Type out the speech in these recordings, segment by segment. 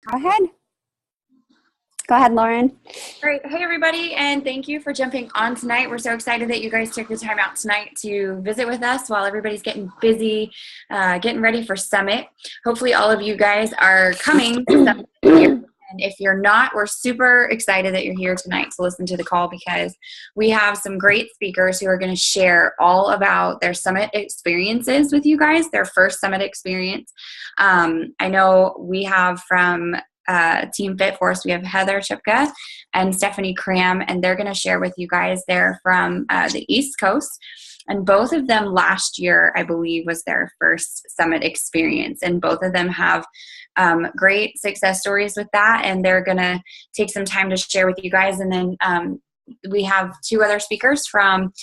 Go ahead. Go ahead, Lauren. Great. Hey, everybody, and thank you for jumping on tonight. We're so excited that you guys took the time out tonight to visit with us while everybody's getting busy, getting ready for Summit. Hopefully all of you guys are coming to Summit this year. And if you're not, we're super excited that you're here tonight to listen to the call because we have some great speakers who are going to share all about their Summit experiences with you guys, their first Summit experience. I know we have from Team Fit Force, we have Heather Chipka and Stephanie Cram, and they're going to share with you guys. They're from the East Coast, and both of them last year, I believe, was their first Summit experience, and both of them have great success stories with that, and they're going to take some time to share with you guys. And then we have two other speakers from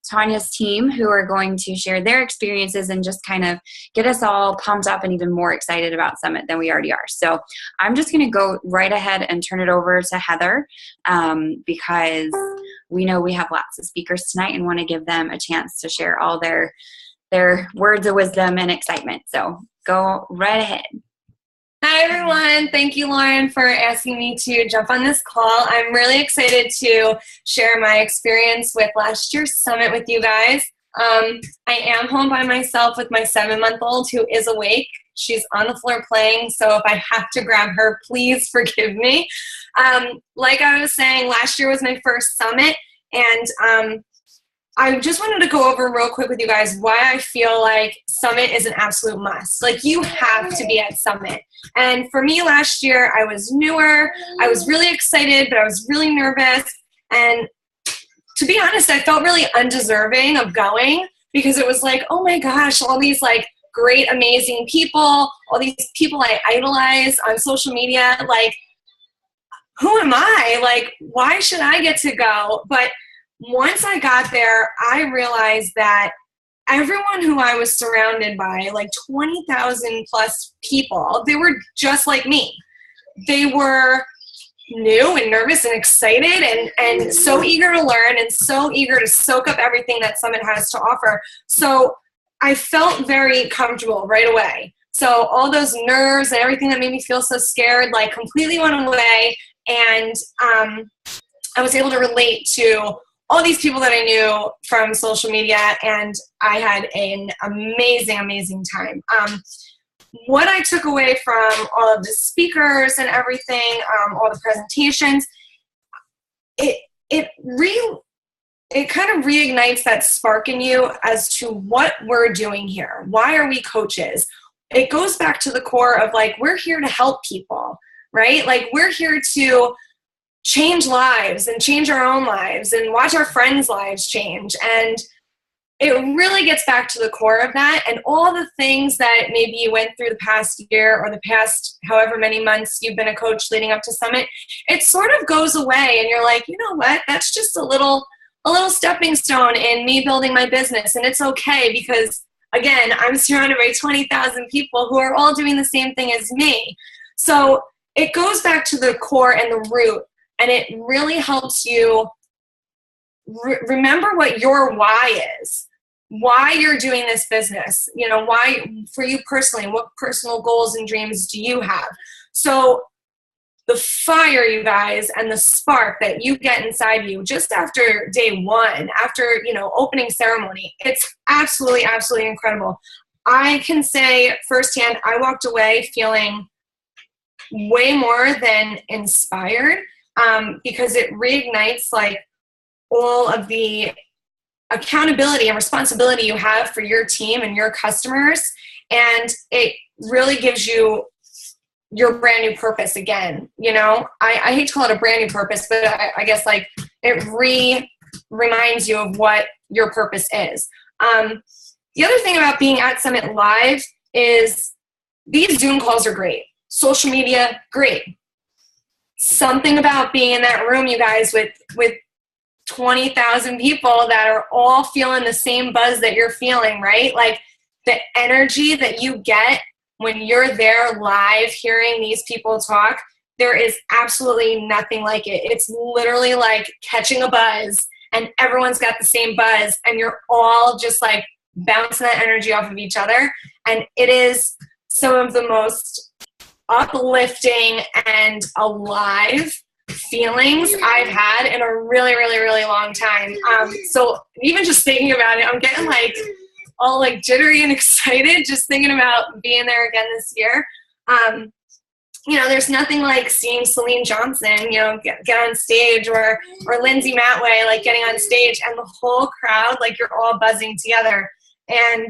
Tanya's team who are going to share their experiences and just kind of get us all pumped up and even more excited about Summit than we already are. So I'm just going to go right ahead and turn it over to Heather because we know we have lots of speakers tonight and want to give them a chance to share all their words of wisdom and excitement. So go right ahead. Hi, everyone. Thank you, Lauren, for asking me to jump on this call. I'm really excited to share my experience with last year's Summit with you guys. I am home by myself with my 7-month-old who is awake. She's on the floor playing, so if I have to grab her, please forgive me. Like I was saying, last year was my first Summit, and I just wanted to go over real quick with you guys why I feel like Summit is an absolute must. Like, you have to be at Summit. And for me last year, I was newer. I was really excited, but I was really nervous. And to be honest, I felt really undeserving of going because it was like, oh my gosh, all these like great, amazing people, all these people I idolize on social media. Like, who am I? Like, why should I get to go? But once I got there, I realized that everyone who I was surrounded by, like 20,000 plus people, they were just like me. They were new and nervous and excited and so eager to learn and so eager to soak up everything that Summit has to offer. So I felt very comfortable right away. So all those nerves and everything that made me feel so scared, like, completely went away. And I was able to relate to all these people that I knew from social media, and I had an amazing, amazing time. What I took away from all of the speakers and everything, all the presentations, it kind of reignites that spark in you as to what we're doing here. Why are we coaches? It goes back to the core of, like, we're here to help people, right? Like, we're here to change lives and change our own lives and watch our friends' lives change. And it really gets back to the core of that. And all the things that maybe you went through the past year or the past however many months you've been a coach leading up to Summit, it sort of goes away. And you're like, you know what? That's just a little stepping stone in me building my business. And it's okay because, again, I'm surrounded by 20,000 people who are all doing the same thing as me. So it goes back to the core and the root. And it really helps you remember what your why is, why you're doing this business, you know, why for you personally, what personal goals and dreams do you have? So the fire, you guys, and the spark that you get inside you just after day one, after, you know, opening ceremony, it's absolutely, absolutely incredible. I can say firsthand, I walked away feeling way more than inspired. Because it reignites, like, all of the accountability and responsibility you have for your team and your customers, and it really gives you your brand new purpose again. You know, I hate to call it a brand new purpose, but I guess, like, it reminds you of what your purpose is. The other thing about being at Summit Live is these Zoom calls are great. Social media, great. Something about being in that room, you guys, with 20,000 people that are all feeling the same buzz that you're feeling, right? Like, the energy that you get when you're there live hearing these people talk, there is absolutely nothing like it. It's literally like catching a buzz, and everyone's got the same buzz, and you're all just, like, bouncing that energy off of each other. And it is some of the most uplifting and alive feelings I've had in a really, really, really long time. So even just thinking about it, I'm getting like all like jittery and excited just thinking about being there again this year. You know, there's nothing like seeing Celine Johnson, you know, get on stage, or Lindsay Matway, like getting on stage, and the whole crowd, like you're all buzzing together. And,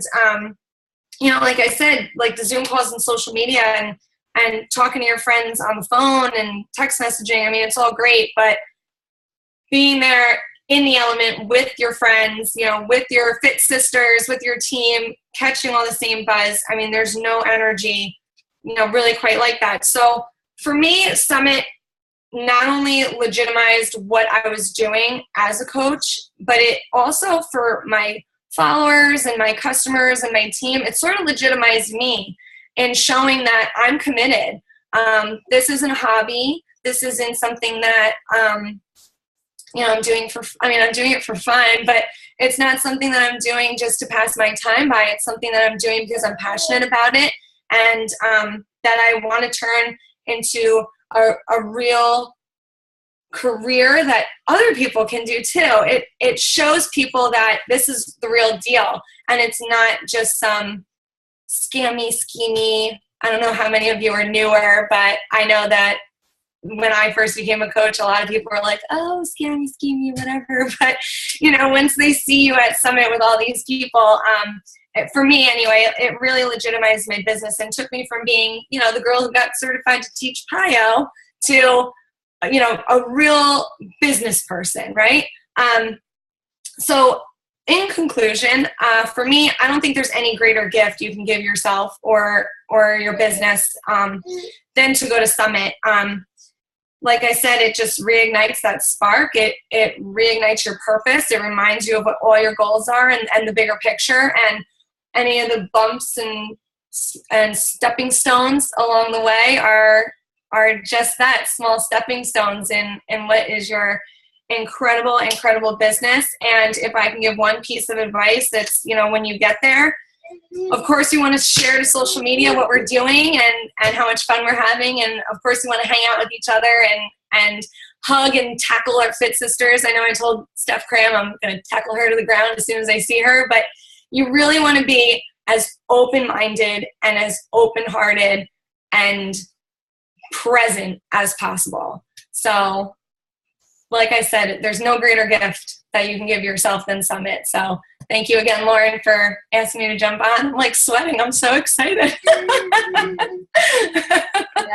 you know, like I said, like the Zoom calls and social media and talking to your friends on the phone and text messaging, I mean, it's all great, but being there in the element with your friends, you know, with your fit sisters, with your team, catching all the same buzz, I mean, there's no energy, you know, really quite like that. So for me, Summit not only legitimized what I was doing as a coach, but it also, for my followers and my customers and my team, it sort of legitimized me in showing that I'm committed. This isn't a hobby. This isn't something that, you know, I'm doing it for fun, but it's not something that I'm doing just to pass my time by. It's something that I'm doing because I'm passionate about it, and that I want to turn into a real career that other people can do too. It shows people that this is the real deal, and it's not just some scammy, schemy. I don't know how many of you are newer, but I know that when I first became a coach, a lot of people were like, oh, scammy, schemy, whatever. But, you know, once they see you at Summit with all these people, for me anyway, it really legitimized my business and took me from being, you know, the girl who got certified to teach PIO to, you know, a real business person, right? So in conclusion, for me, I don't think there's any greater gift you can give yourself or your business than to go to Summit. Like I said, it just reignites that spark. It reignites your purpose. It reminds you of what all your goals are and the bigger picture, and any of the bumps and stepping stones along the way are just that, small stepping stones in what is your incredible, incredible business. And if I can give one piece of advice, it's, you know, when you get there, of course you want to share to social media what we're doing and how much fun we're having, and of course you want to hang out with each other and hug and tackle our fit sisters. I know I told Steph Cram I'm going to tackle her to the ground as soon as I see her, but you really want to be as open-minded and as open-hearted and present as possible. So like I said, there's no greater gift that you can give yourself than Summit. So thank you again, Lauren, for asking me to jump on. I'm like sweating. I'm so excited. Yeah,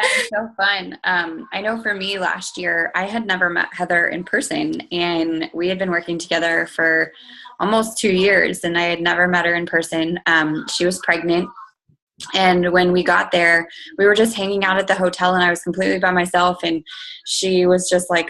it's so fun. I know for me last year, I had never met Heather in person, and we had been working together for almost 2 years, and I had never met her in person. She was pregnant. And when we got there, we were just hanging out at the hotel, and I was completely by myself, and she was just like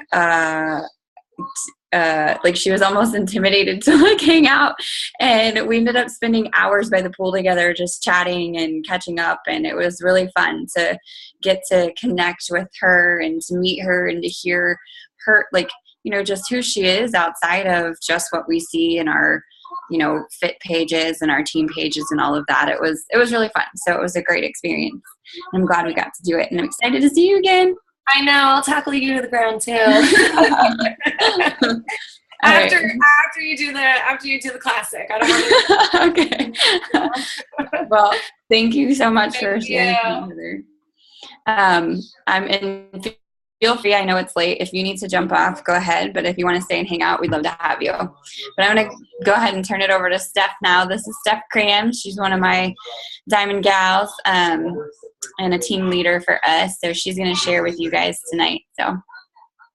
she was almost intimidated to like hang out, and we ended up spending hours by the pool together just chatting and catching up, and it was really fun to get to connect with her and to meet her and to hear her, like, you know, just who she is outside of just what we see in our, you know, fit pages and our team pages and all of that. It was really fun. So it was a great experience. I'm glad we got to do it, and I'm excited to see you again. I know. I'll tackle you to the ground too. After you do the classic. I don't want to. Okay. Well, thank you so much for Thank sharing, Heather. I'm in. Feel free. I know it's late. If you need to jump off, go ahead. But if you want to stay and hang out, we'd love to have you. But I'm going to go ahead and turn it over to Steph now. This is Steph Cram. She's one of my Diamond Gals and a team leader for us. So she's going to share with you guys tonight. So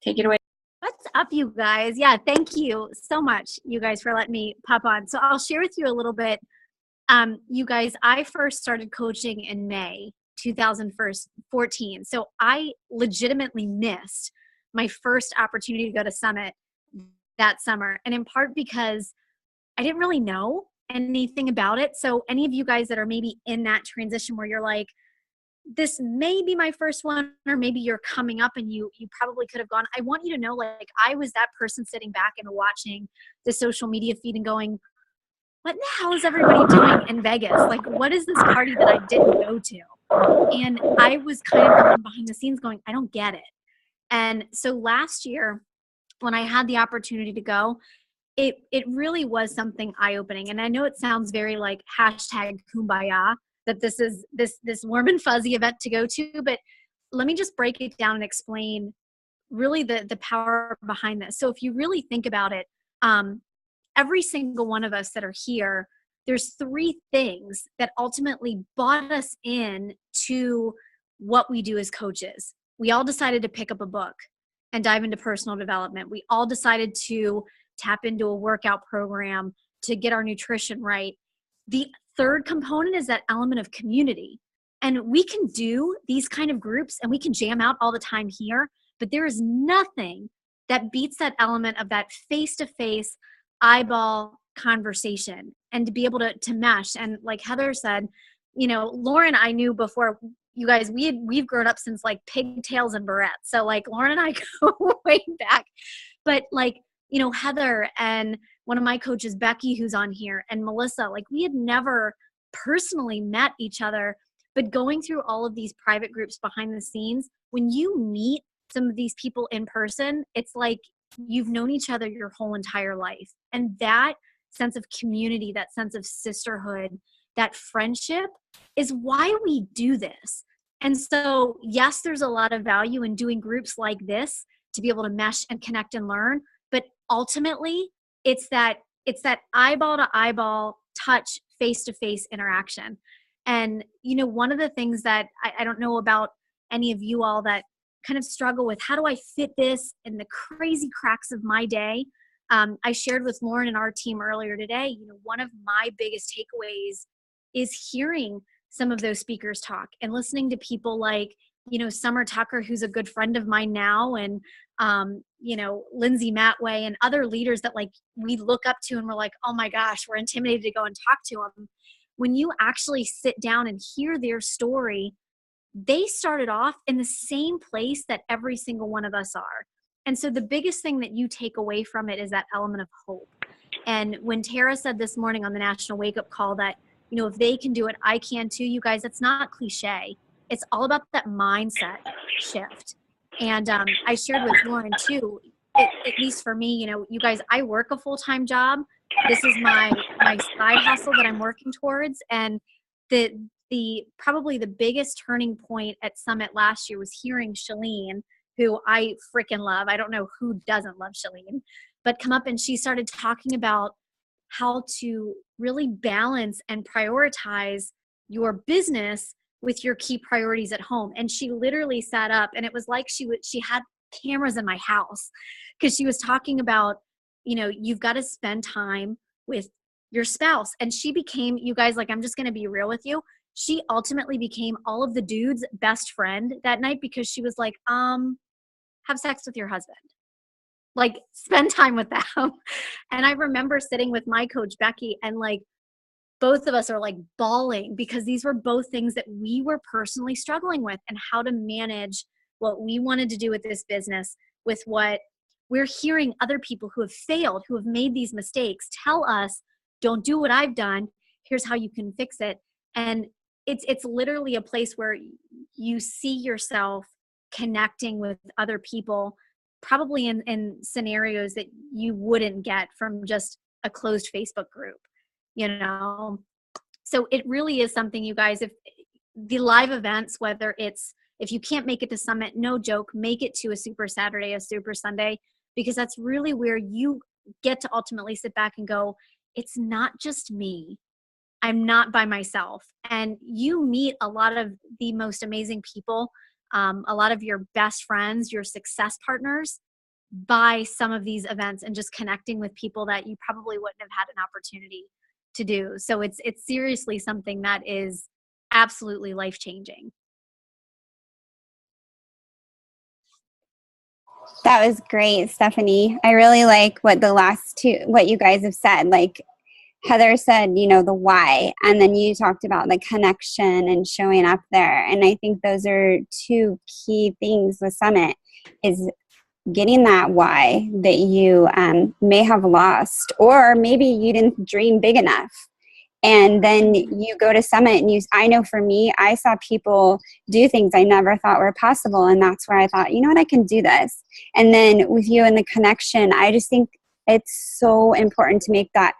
take it away. What's up, you guys? Yeah, thank you so much, you guys, for letting me pop on. So I'll share with you a little bit. You guys, I first started coaching in May 2014. So I legitimately missed my first opportunity to go to Summit that summer. And in part because I didn't really know anything about it. So any of you guys that are maybe in that transition where you're like, this may be my first one, or maybe you're coming up and you probably could have gone. I want you to know, like, I was that person sitting back and watching the social media feed and going, what the hell is everybody doing in Vegas? Like, what is this party that I didn't go to? And I was kind of the one behind the scenes going, I don't get it. And so last year, when I had the opportunity to go, it really was something eye-opening. And I know it sounds very like hashtag kumbaya, that this is this warm and fuzzy event to go to, but let me just break it down and explain really the power behind this. So if you really think about it, every single one of us that are here, there's three things that ultimately brought us in to what we do as coaches. We all decided to pick up a book and dive into personal development. We all decided to tap into a workout program to get our nutrition right. The third component is that element of community. And we can do these kind of groups and we can jam out all the time here, but there is nothing that beats that element of that face-to-face eyeball conversation and to be able to mesh. And like Heather said, you know, Lauren, I knew before you guys, we've grown up since like pigtails and barrettes. So like Lauren and I go way back, but like, you know, Heather and one of my coaches, Becky, who's on here, and Melissa, like we had never personally met each other, but going through all of these private groups behind the scenes, when you meet some of these people in person, it's like you've known each other your whole entire life. And that sense of community, that sense of sisterhood, that friendship is why we do this. And so, yes, there's a lot of value in doing groups like this to be able to mesh and connect and learn. But ultimately, it's that eyeball to eyeball touch, face to face interaction. And, you know, one of the things that I don't know about any of you all that kind of struggle with, how do I fit this in the crazy cracks of my day? I shared with Lauren and our team earlier today, you know, one of my biggest takeaways is hearing some of those speakers talk and listening to people like, you know, Summer Tucker, who's a good friend of mine now, and, you know, Lindsay Matway and other leaders that like we look up to and we're like, oh my gosh, we're intimidated to go and talk to them. When you actually sit down and hear their story, they started off in the same place that every single one of us are. And so the biggest thing that you take away from it is that element of hope. And when Tara said this morning on the National Wake Up Call that, you know, if they can do it, I can too, you guys, it's not cliche. It's all about that mindset shift. And I shared with Lauren too, at least for me, you know, you guys, I work a full-time job. This is my side hustle that I'm working towards. And the probably the biggest turning point at Summit last year was hearing Shalene, who I freaking love. I don't know who doesn't love Shalene, but come up and she started talking about how to really balance and prioritize your business with your key priorities at home. And she literally sat up and it was like she had cameras in my house because she was talking about, you know, you've got to spend time with your spouse. And she became, you guys, like, I'm just going to be real with you. She ultimately became all of the dudes' best friend that night because she was like, have sex with your husband. Like, spend time with them. And I remember sitting with my coach, Becky, and like, both of us are like bawling because these were both things that we were personally struggling with and how to manage what we wanted to do with this business with what we're hearing other people who have failed, who have made these mistakes, tell us, don't do what I've done. Here's how you can fix it. And it's literally a place where you see yourself connecting with other people, probably in scenarios that you wouldn't get from just a closed Facebook group, you know? So it really is something, you guys, if the live events, whether it's, if you can't make it to Summit, no joke, make it to a Super Saturday, a Super Sunday, because that's really where you get to ultimately sit back and go, it's not just me. I'm not by myself. And you meet a lot of the most amazing people, a lot of your best friends, your success partners by some of these events and just connecting with people that you probably wouldn't have had an opportunity to do. So it's seriously something that is absolutely life-changing. That was great, Stephanie. I really like what you guys have said. Like Heather said, you know, the why, and then you talked about the connection and showing up there. And I think those are two key things with Summit, is getting that why that you may have lost, or maybe you didn't dream big enough. And then you go to Summit and I know for me, I saw people do things I never thought were possible. And that's where I thought, you know what, I can do this. And then with you and the connection, I just think it's so important to make that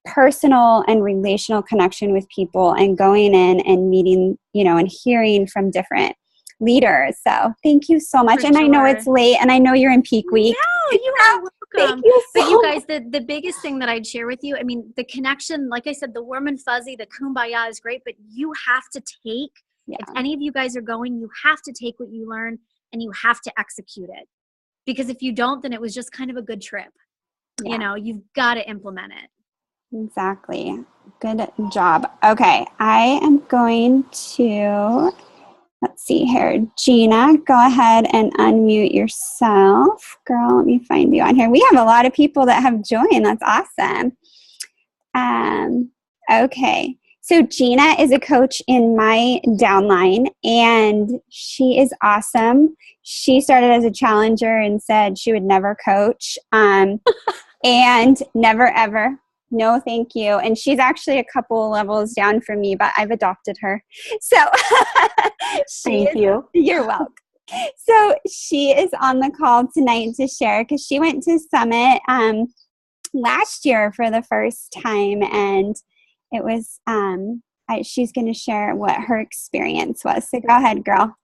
personal and relational connection with people and going in and meeting, and hearing from different leaders. So thank you so much. For and I know sure. it's late and I know you're in peak week. No, you are welcome. Thank you so But you guys, the biggest thing that I'd share with you, I mean, the connection, like I said, the warm and fuzzy, the kumbaya is great, but you have to take, Yeah. if any of you guys are going, you have to take what you learn and you have to execute it. Because if you don't, then it was just kind of a good trip. Yeah. You've got to implement it. Exactly. Good job. Okay. I am going to, let's see here. Gina, go ahead and unmute yourself. Girl, let me find you on here. We have a lot of people that have joined. That's awesome. Okay. So Gina is a coach in my downline, and she is awesome. She started as a challenger and said she would never coach, and never ever. No, thank you. And she's actually a couple levels down from me, but I've adopted her. So Thank you. You're welcome. So she is on the call tonight to share because she went to Summit last year for the first time, and it was she's going to share what her experience was. So go ahead, girl.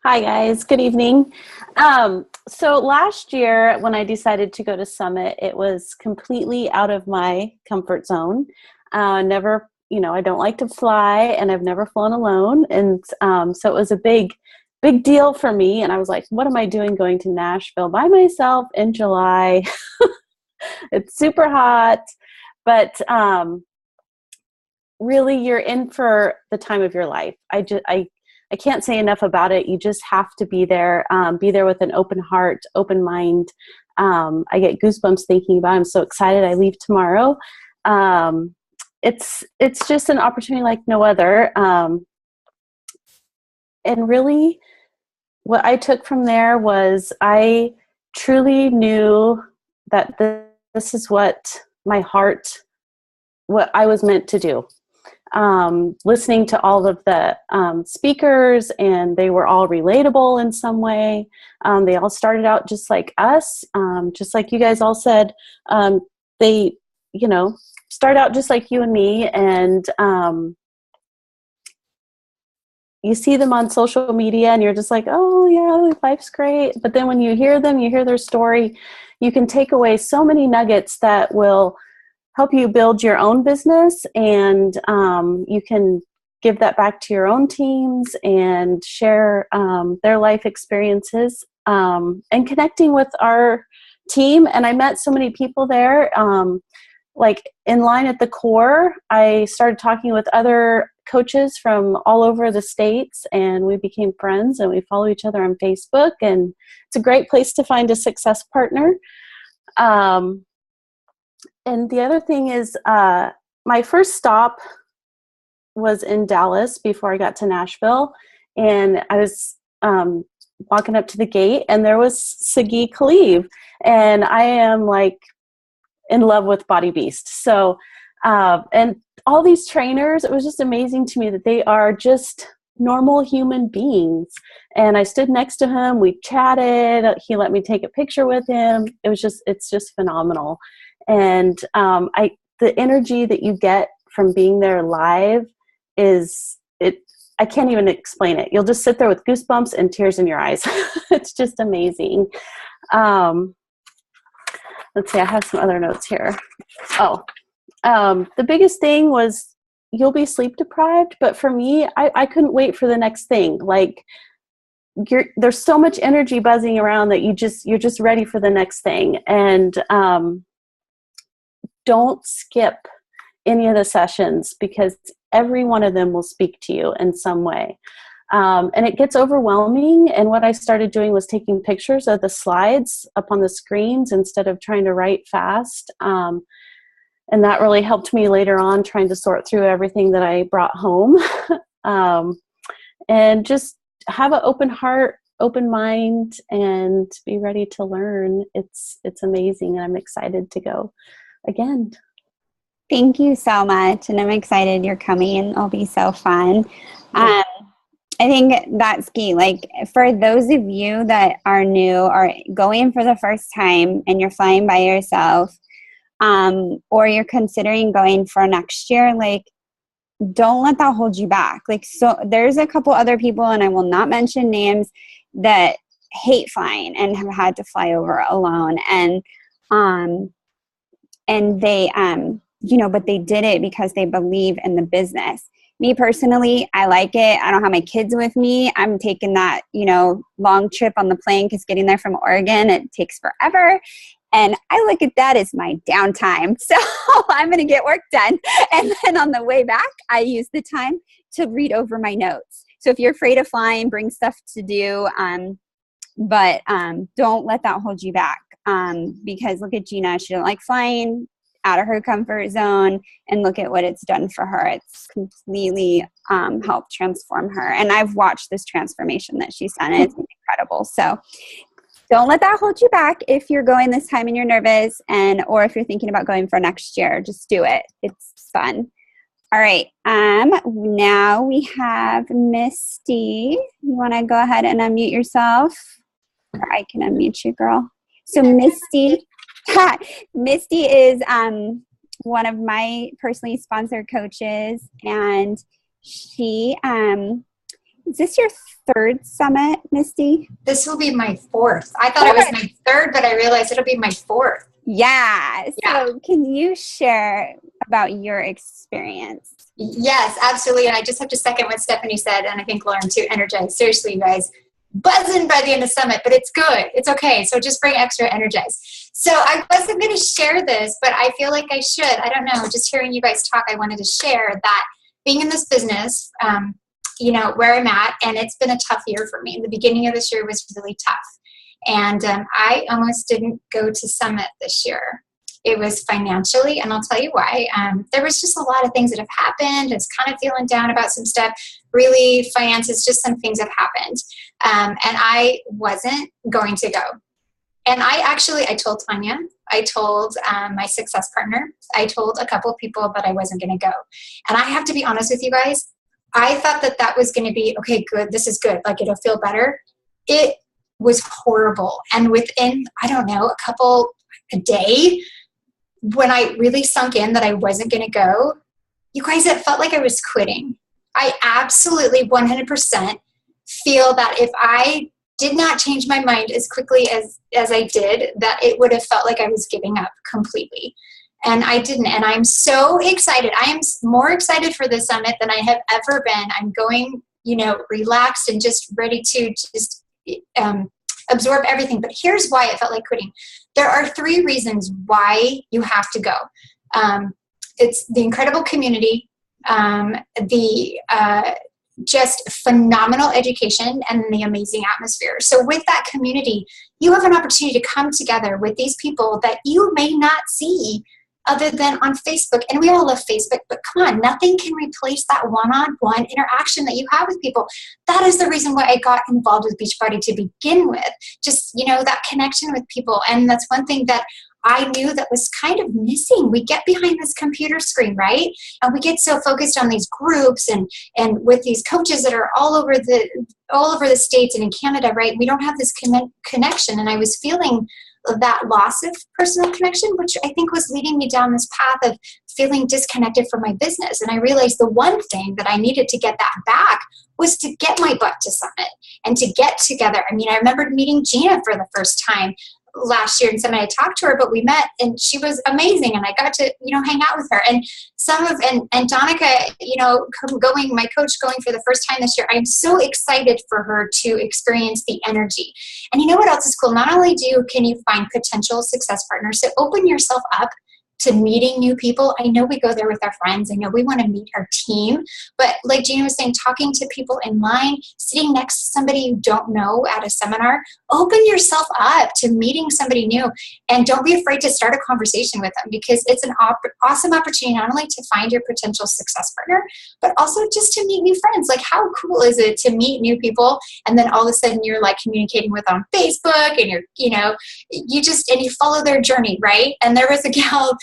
Hi, guys. Good evening. So last year when I decided to go to Summit, it was completely out of my comfort zone. Never, I don't like to fly, and I've never flown alone. And so it was a big deal for me. And I was like, what am I doing going to Nashville by myself in July? It's super hot, but really you're in for the time of your life. I can't say enough about it. You just have to be there with an open heart, open mind. I get goosebumps thinking about it. I'm so excited. I leave tomorrow. It's just an opportunity like no other. And really what I took from there was I truly knew that this is what I was meant to do. Listening to all of the speakers, and they were all relatable in some way. They all started out just like us, just like you guys all said. They, start out just like you and me, and you see them on social media, and you're just like, oh yeah, life's great. But then when you hear them, you hear their story, you can take away so many nuggets that will help you build your own business, and you can give that back to your own teams and share their life experiences, and connecting with our team. And I met so many people there. Like in line at the core, I started talking with other coaches from all over the states, and we became friends, and we follow each other on Facebook, and it's a great place to find a success partner. And the other thing is, my first stop was in Dallas before I got to Nashville. And I was walking up to the gate, and there was Sagi Khalib. And I am like in love with Body Beast. So, and all these trainers, it was just amazing to me that they are just normal human beings. And I stood next to him, we chatted, he let me take a picture with him. It's just phenomenal. And the energy that you get from being there live I can't even explain it. You'll just sit there with goosebumps and tears in your eyes. It's just amazing. Let's see, I have some other notes here. The biggest thing was you'll be sleep deprived, but for me, I couldn't wait for the next thing. Like there's so much energy buzzing around that you're just ready for the next thing. And don't skip any of the sessions, because every one of them will speak to you in some way. And it gets overwhelming. And what I started doing was taking pictures of the slides up on the screens instead of trying to write fast. And that really helped me later on trying to sort through everything that I brought home. And just have an open heart, open mind, and be ready to learn. It's amazing. And I'm excited to go again. Thank you so much. And I'm excited you're coming. It'll be so fun. I think that's key. Like for those of you that are new or going for the first time and you're flying by yourself, or you're considering going for next year, like don't let that hold you back. Like, so there's a couple other people, and I will not mention names, that hate flying and have had to fly over alone. And they, but they did it because they believe in the business. Me personally, I like it. I don't have my kids with me. I'm taking that, long trip on the plane because getting there from Oregon, it takes forever. And I look at that as my downtime. So I'm going to get work done. And then on the way back, I use the time to read over my notes. So if you're afraid of flying, bring stuff to do. But don't let that hold you back. Because look at Gina. She didn't like flying, out of her comfort zone, and look at what it's done for her. It's completely helped transform her. And I've watched this transformation that she's done. It's incredible. So don't let that hold you back if you're going this time and you're nervous, or if you're thinking about going for next year. Just do it. It's fun. All right. Now we have Misty. You want to go ahead and unmute yourself? Or I can unmute you, girl. So Misty is one of my personally sponsored coaches, and she is this your third summit, Misty? This will be my fourth. I thought it was my third, but I realized it'll be my fourth. Yeah. So can you share about your experience? Yes, absolutely. And I just have to second what Stephanie said, and I think Lauren too, energized. Seriously, you guys, buzzing by the end of summit, but it's good. It's okay. So just bring extra energized. So I wasn't going to share this, but I feel like I should. I don't know. Just hearing you guys talk, I wanted to share that being in this business, where I'm at, and it's been a tough year for me. The beginning of this year was really tough. And I almost didn't go to Summit this year. It was financially, and I'll tell you why. There was just a lot of things that have happened. It's kind of feeling down about some stuff. Really, finances, just some things have happened. And I wasn't going to go. And I told Tanya, I told my success partner, I told a couple of people that I wasn't going to go. And I have to be honest with you guys, I thought that was going to be, okay, good, this is good, like it'll feel better. It was horrible. And within, a day, when I really sunk in that I wasn't going to go, you guys, it felt like I was quitting. I absolutely 100% feel that if I did not change my mind as quickly as I did, that it would have felt like I was giving up completely. And I didn't. And I'm so excited. I am more excited for this summit than I have ever been. I'm going, relaxed and just ready to just absorb everything. But here's why it felt like quitting. There are 3 reasons why you have to go. It's the incredible community, the just phenomenal education, and the amazing atmosphere. So with that community, you have an opportunity to come together with these people that you may not see other than on Facebook. And we all love Facebook, but come on, nothing can replace that one-on-one interaction that you have with people. That is the reason why I got involved with Beachbody to begin with. Just, that connection with people. And that's one thing that I knew that was kind of missing. We get behind this computer screen, right? And we get so focused on these groups and with these coaches that are all over the States and in Canada, right? We don't have this connection. And I was feeling that loss of personal connection, which I think was leading me down this path of feeling disconnected from my business. And I realized the one thing that I needed to get that back was to get my butt to Summit and to get together. I mean, I remembered meeting Gina for the first time last year, and somebody I talked to her, but we met and she was amazing, and I got to hang out with her. And and Donica, my coach, going for the first time this year, I'm so excited for her to experience the energy. And you know what else is cool? Not only can you find potential success partners, so open yourself up to meeting new people. I know we go there with our friends. I know we want to meet our team. But like Gina was saying, talking to people in line, sitting next to somebody you don't know at a seminar, open yourself up to meeting somebody new. And don't be afraid to start a conversation with them, because it's an awesome opportunity not only to find your potential success partner, but also just to meet new friends. Like, how cool is it to meet new people and then all of a sudden you're like communicating with on Facebook and you follow their journey, right? And there was a gal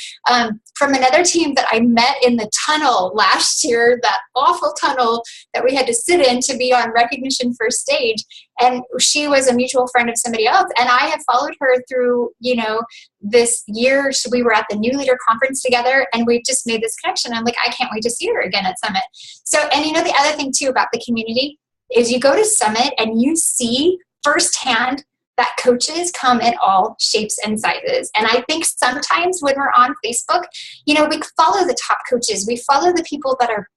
from another team that I met in the tunnel last year, that awful tunnel that we had to sit in to be on recognition first stage. And she was a mutual friend of somebody else. And I have followed her through, this year. So we were at the New Leader Conference together, and we've just made this connection. I'm like, I can't wait to see her again at Summit. So, and the other thing too about the community is you go to Summit and you see firsthand that coaches come in all shapes and sizes. And I think sometimes when we're on Facebook, we follow the top coaches. We follow the people that are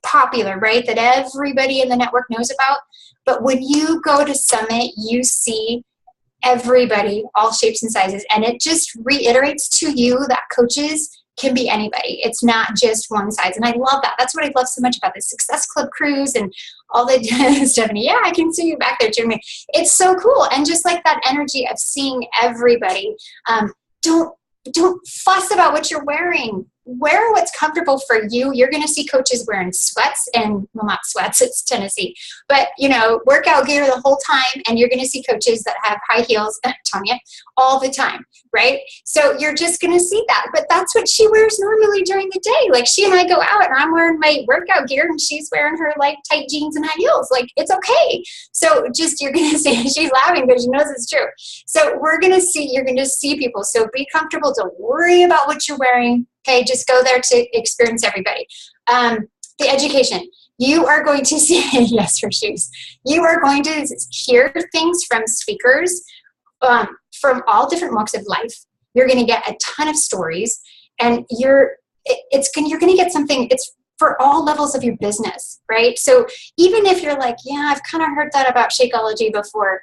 popular, right? That everybody in the network knows about. But when you go to Summit, you see everybody, all shapes and sizes. And it just reiterates to you that coaches can be anybody. It's not just one size. And I love that. That's what I love so much about the Success Club cruise and all the Stephanie. Yeah, I can see you back there, Jeremy. It's so cool. And just like that energy of seeing everybody, don't fuss about what you're wearing. Wear what's comfortable for you. You're going to see coaches wearing sweats and, well, not sweats, it's Tennessee, but, workout gear the whole time. And you're going to see coaches that have high heels, Tanya, all the time, right? So you're just going to see that. But that's what she wears normally during the day. Like, she and I go out and I'm wearing my workout gear and she's wearing her like tight jeans and high heels. Like, it's okay. So just, you're going to see, she's laughing because she knows it's true. So you're going to see people. So be comfortable. Don't worry about what you're wearing. Okay, just go there to experience everybody. The education. You are going to see, yes, for shoes. You are going to hear things from speakers from all different walks of life. You're going to get a ton of stories, and you're going to get something. It's for all levels of your business, right? So even if you're like, yeah, I've kind of heard that about Shakeology before,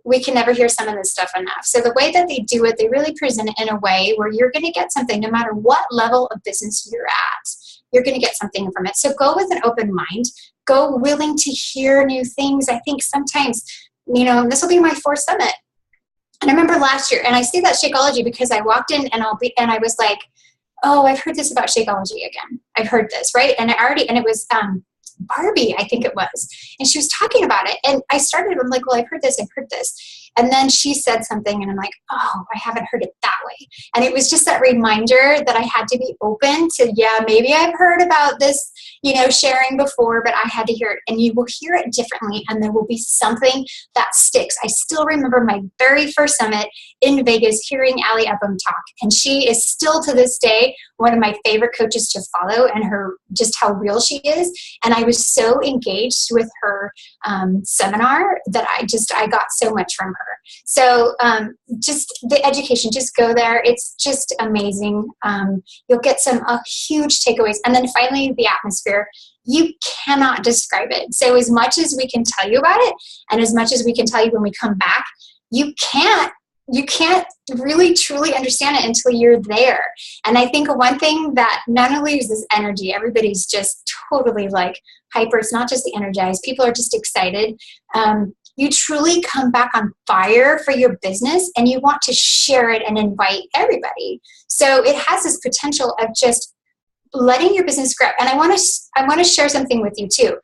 we can never hear some of this stuff enough. So the way that they do it, they really present it in a way where you're going to get something no matter what level of business you're at. You're going to get something from it. So go with an open mind. Go willing to hear new things. I think sometimes, this will be my 4th summit. And I remember last year, and I see that Shakeology because I walked in and I was like, oh, I've heard this about Shakeology again. I've heard this, right? And it was Barbie, I think it was. And she was talking about it. And I'm like, well, I've heard this. And then she said something and I'm like, oh, I haven't heard it that way. And it was just that reminder that I had to be open to, yeah, maybe I've heard about this, sharing before, but I had to hear it. And you will hear it differently and there will be something that sticks. I still remember my very first summit in Vegas hearing Allie Upham talk. And she is still to this day one of my favorite coaches to follow, and just how real she is. And I was so engaged with her seminar that I got so much from her. So just the education, just go there. It's just amazing. You'll get some huge takeaways. And then finally, the atmosphere. You cannot describe it. So as much as we can tell you about it, and as much as we can tell you when we come back, you can't really truly understand it until you're there. And I think one thing that not only is this energy, everybody's just totally like hyper. It's not just the energized. People are just excited. You truly come back on fire for your business and you want to share it and invite everybody. So it has this potential of just letting your business grow. And I want to share something with you too.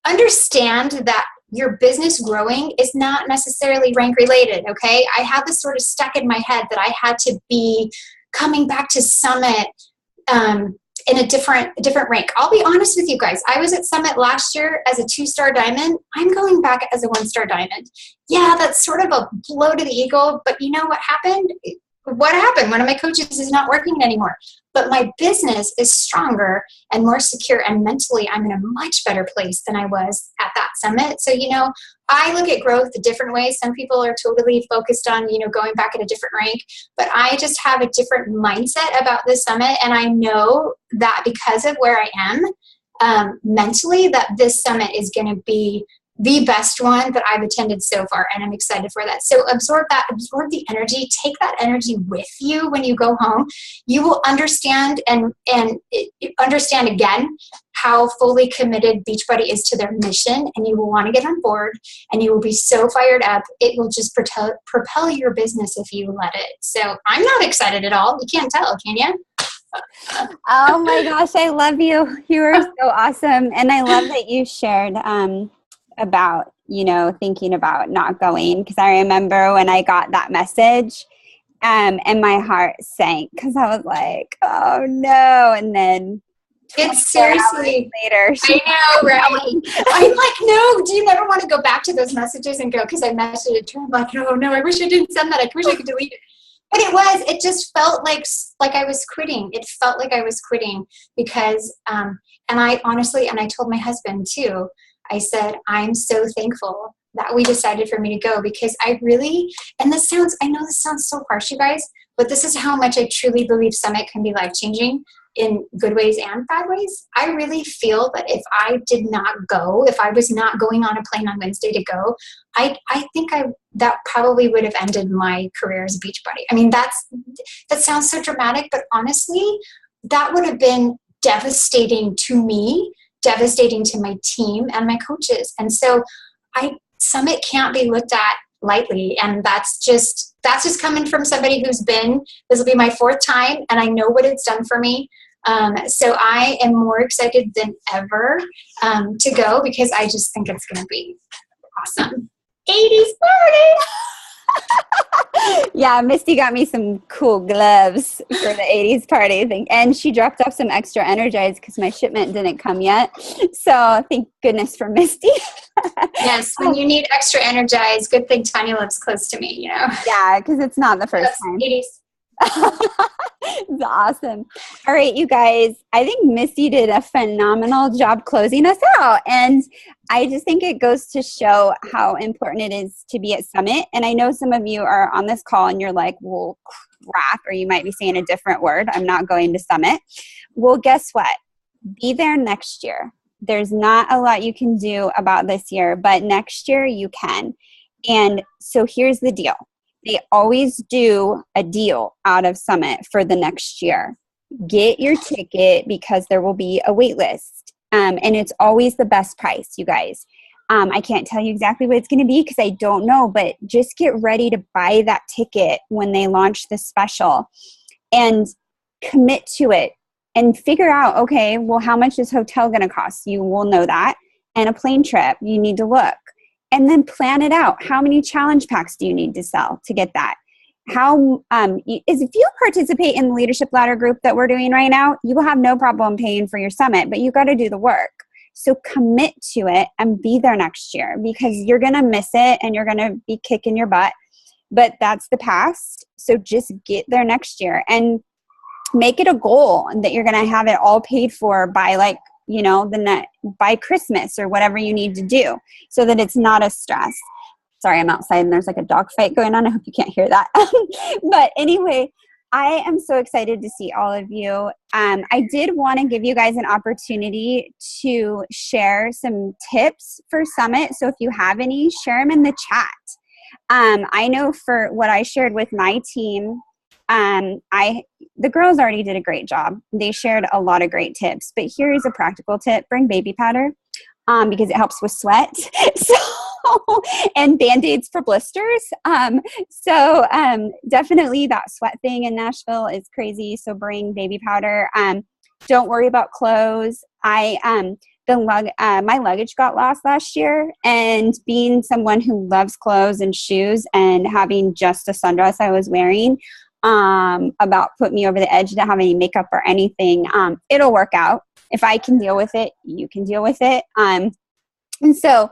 Understand that your business growing is not necessarily rank related, okay? I have this sort of stuck in my head that I had to be coming back to Summit in a different rank. I'll be honest with you guys. I was at Summit last year as a 2-star diamond. I'm going back as a 1-star diamond. Yeah, that's sort of a blow to the ego, but you know what happened? What happened? One of my coaches is not working anymore. But my business is stronger and more secure, and mentally I'm in a much better place than I was at that summit. So, I look at growth a different way. Some people are totally focused on, going back at a different rank, but I just have a different mindset about this summit. And I know that because of where I am mentally, that this summit is going to be the best one that I've attended so far, and I'm excited for that. So absorb the energy, take that energy with you when you go home. You will understand and understand again how fully committed Beachbody is to their mission, and you will want to get on board, and you will be so fired up. It will just propel your business if you let it. So I'm not excited at all. You can't tell, can you? Oh my gosh, I love you. You are so awesome. And I love that you shared about, thinking about not going, because I remember when I got that message And my heart sank because I was like, oh no. And then It's 24 hours seriously, later, she I know, right? I'm like, no, do you never want to go back to those messages and go, because I messaged it to her, I'm like, oh no, I wish I didn't send that. I wish I could delete it. But it just felt like I was quitting. It felt like I was quitting because, and I honestly, and I told my husband too, I said, I'm so thankful that we decided for me to go because I really, and I know this sounds so harsh, you guys, but this is how much I truly believe Summit can be life-changing in good ways and bad ways. I really feel that if I did not go, if I was not going on a plane on Wednesday to go, I think that probably would have ended my career as a Beachbody. I mean, that sounds so dramatic, but honestly, that would have been devastating to me, devastating to my team and my coaches. And so Summit can't be looked at lightly. And that's just coming from somebody this will be my 4th time, and I know what it's done for me. So I am more excited than ever to go because I just think it's going to be awesome. 80s party! Yeah, Misty got me some cool gloves for the 80s party thing. And she dropped off some extra Energize because my shipment didn't come yet. So thank goodness for Misty. Yes, when you need extra Energize, good thing Tanya lives close to me, you know. Yeah, because it's not the first time. 80s. It's awesome. All right, you guys, I think Misty did a phenomenal job closing us out. And I just think it goes to show how important it is to be at Summit. And I know some of you are on this call and you're like, well, crap, or you might be saying a different word. I'm not going to Summit. Well, guess what? Be there next year. There's not a lot you can do about this year, but next year you can. And so here's the deal. They always do a deal out of Summit for the next year. Get your ticket because there will be a wait list. And it's always the best price, you guys. I can't tell you exactly what it's going to be because I don't know, but just get ready to buy that ticket when they launch the special and commit to it and figure out, okay, well, how much is hotel going to cost? You will know that. And a plane trip, you need to look. And then plan it out. How many challenge packs do you need to sell to get that? If you participate in the Leadership Ladder group that we're doing right now, you will have no problem paying for your summit, but you got to do the work. So commit to it and be there next year because you're going to miss it and you're going to be kicking your butt. But that's the past. So just get there next year and make it a goal that you're going to have it all paid for by by Christmas or whatever you need to do so that it's not a stress. Sorry, I'm outside and there's like a dog fight going on. I hope you can't hear that. But anyway, I am so excited to see all of you. I did want to give you guys an opportunity to share some tips for Summit. So if you have any, share them in the chat. I know for what I shared with my team, the girls already did a great job. They shared a lot of great tips, but here's a practical tip. Bring baby powder because it helps with sweat. And Band-Aids for blisters. Definitely that sweat thing in Nashville is crazy. So bring baby powder. Don't worry about clothes. My luggage got lost last year, and being someone who loves clothes and shoes and having just a sundress I was wearing about put me over the edge. Didn't have any makeup or anything. It'll work out. If I can deal with it, you can deal with it. And so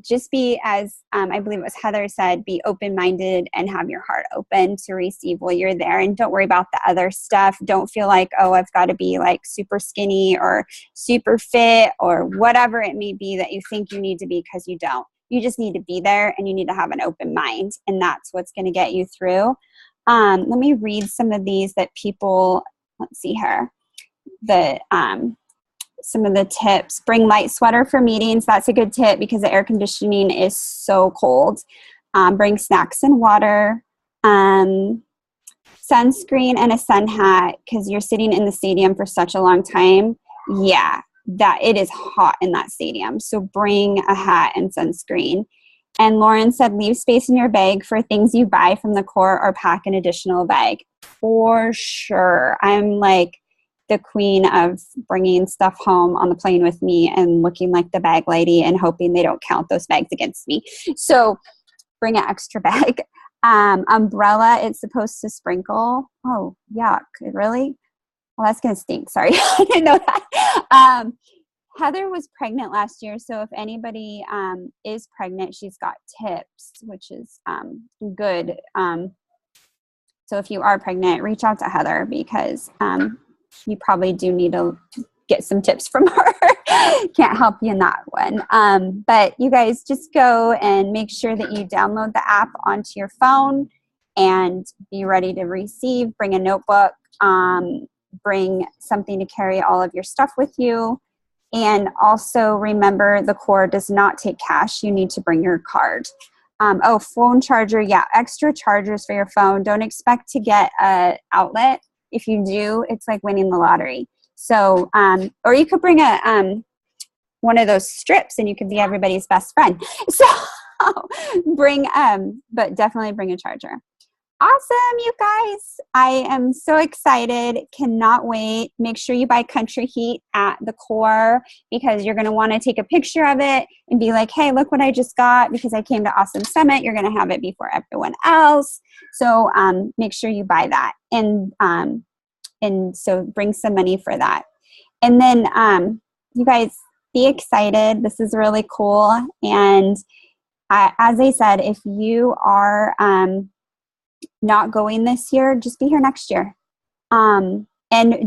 just be, as I believe it was Heather said, be open-minded and have your heart open to receive while you're there. And don't worry about the other stuff. Don't feel like, oh, I've got to be like super skinny or super fit or whatever it may be that you think you need to be, because you don't. You just need to be there and you need to have an open mind. And that's what's going to get you through. Let me read some of these that people, let's see here. Some of the tips. Bring light sweater for meetings. That's a good tip because the air conditioning is so cold. Bring snacks and water. Sunscreen and a sun hat because you're sitting in the stadium for such a long time. Yeah, that it is hot in that stadium. So bring a hat and sunscreen. And Lauren said, leave space in your bag for things you buy from the core or pack an additional bag. For sure. I'm like the queen of bringing stuff home on the plane with me and looking like the bag lady and hoping they don't count those bags against me. So bring an extra bag. Umbrella, it's supposed to sprinkle. Oh, yuck. Really? Well, that's going to stink. Sorry. I didn't know that. Heather was pregnant last year. So if anybody is pregnant, she's got tips, which is good. So if you are pregnant, reach out to Heather because you probably do need to get some tips from her. Can't help you in that one. But you guys just go and make sure that you download the app onto your phone and be ready to receive. Bring a notebook. Bring something to carry all of your stuff with you. And also remember the core does not take cash. You need to bring your card. Phone charger. Yeah, extra chargers for your phone. Don't expect to get an outlet. If you do, it's like winning the lottery. So, or you could bring one of those strips and you could be everybody's best friend. So but definitely bring a charger. Awesome, you guys. I am so excited. Cannot wait. Make sure you buy Country Heat at the core because you're going to want to take a picture of it and be like, hey, look what I just got because I came to Awesome Summit. You're going to have it before everyone else. So make sure you buy that. And so bring some money for that. And then you guys be excited. This is really cool. And as I said, if you are not going this year, just be here next year. And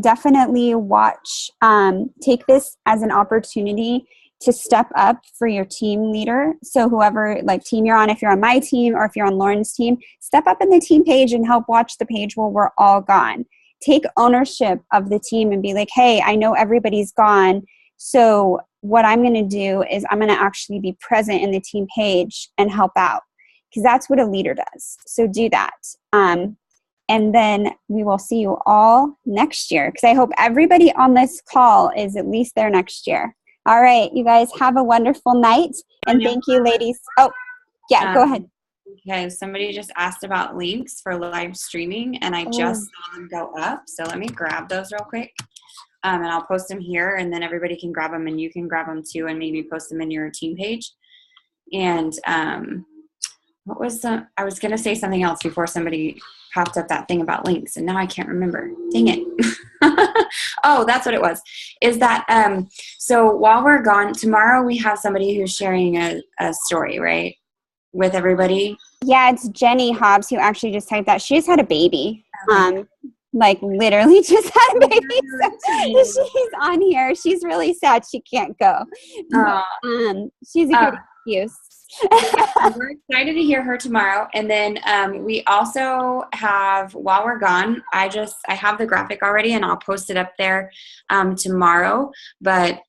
definitely watch, take this as an opportunity to step up for your team leader. So whoever like team you're on, if you're on my team or if you're on Lauren's team, step up in the team page and help watch the page while we're all gone. Take ownership of the team and be like, hey, I know everybody's gone. So what I'm going to do is I'm going to actually be present in the team page and help out. Because that's what a leader does. So do that. And then we will see you all next year. Because I hope everybody on this call is at least there next year. All right, you guys have a wonderful night. And thank you, ladies. Oh, yeah, go ahead. Okay, somebody just asked about links for live streaming, and I just saw them go up. So let me grab those real quick. And I'll post them here, and then everybody can grab them, and you can grab them too, and maybe post them in your team page. And what was I was going to say something else before somebody popped up that thing about links, and now I can't remember. Dang it. Oh, that's what it was. Is that, so while we're gone, tomorrow we have somebody who's sharing a story, right, with everybody? Yeah, it's Jenny Hobbs who actually just typed that. She just had a baby. Like literally just had a baby. So she's on here. She's really sad she can't go. She's a good excuse. We're excited to hear her tomorrow. And then we also have, while we're gone, I have the graphic already and I'll post it up there tomorrow. But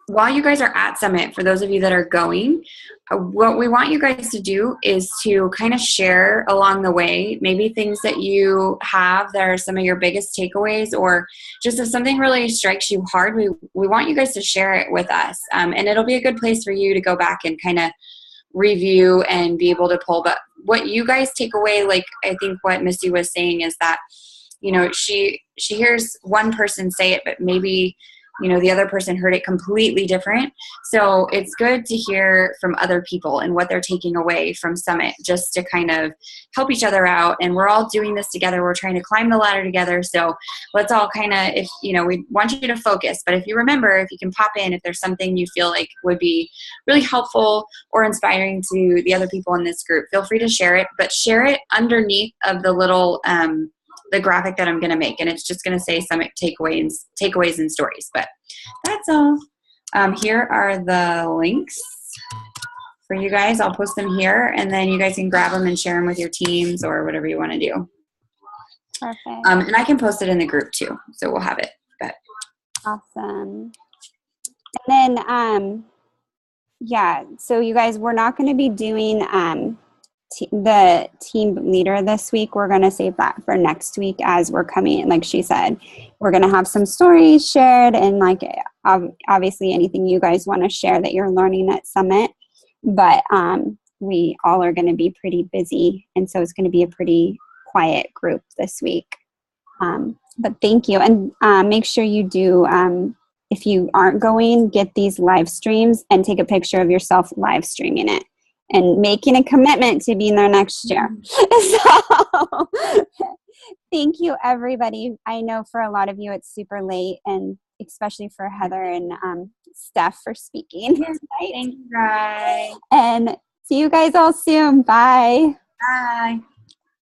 while you guys are at Summit, for those of you that are going, what we want you guys to do is to kind of share along the way, maybe things that you have that are some of your biggest takeaways, or just if something really strikes you hard, we want you guys to share it with us. And it'll be a good place for you to go back and kind of review and be able to pull. But what you guys take away, like I think what Missy was saying is that, you know, she hears one person say it, but maybe, you know, the other person heard it completely different. So it's good to hear from other people and what they're taking away from Summit, just to kind of help each other out. And we're all doing this together. We're trying to climb the ladder together. So let's all kind of, if, you know, we want you to focus, but if you remember, if you can pop in, if there's something you feel like would be really helpful or inspiring to the other people in this group, feel free to share it, but share it underneath of the little, the graphic that I'm going to make, and it's just going to say Summit takeaways and stories. But that's all. Here are the links for you guys. I'll post them here, and then you guys can grab them and share them with your teams or whatever you want to do. Perfect. And I can post it in the group too, so we'll have it. But awesome. And then, yeah. So you guys, we're not going to be doing the team leader this week. We're going to save that for next week as we're coming. Like she said, we're going to have some stories shared and like obviously anything you guys want to share that you're learning at Summit. But we all are going to be pretty busy, and so it's going to be a pretty quiet group this week. But thank you, and make sure you do. If you aren't going, get these live streams and take a picture of yourself live streaming it. and making a commitment to being there next year. So thank you, everybody. I know for a lot of you it's super late, and especially for Heather and Steph for speaking tonight. Thank you, guys. And see you guys all soon. Bye. Bye.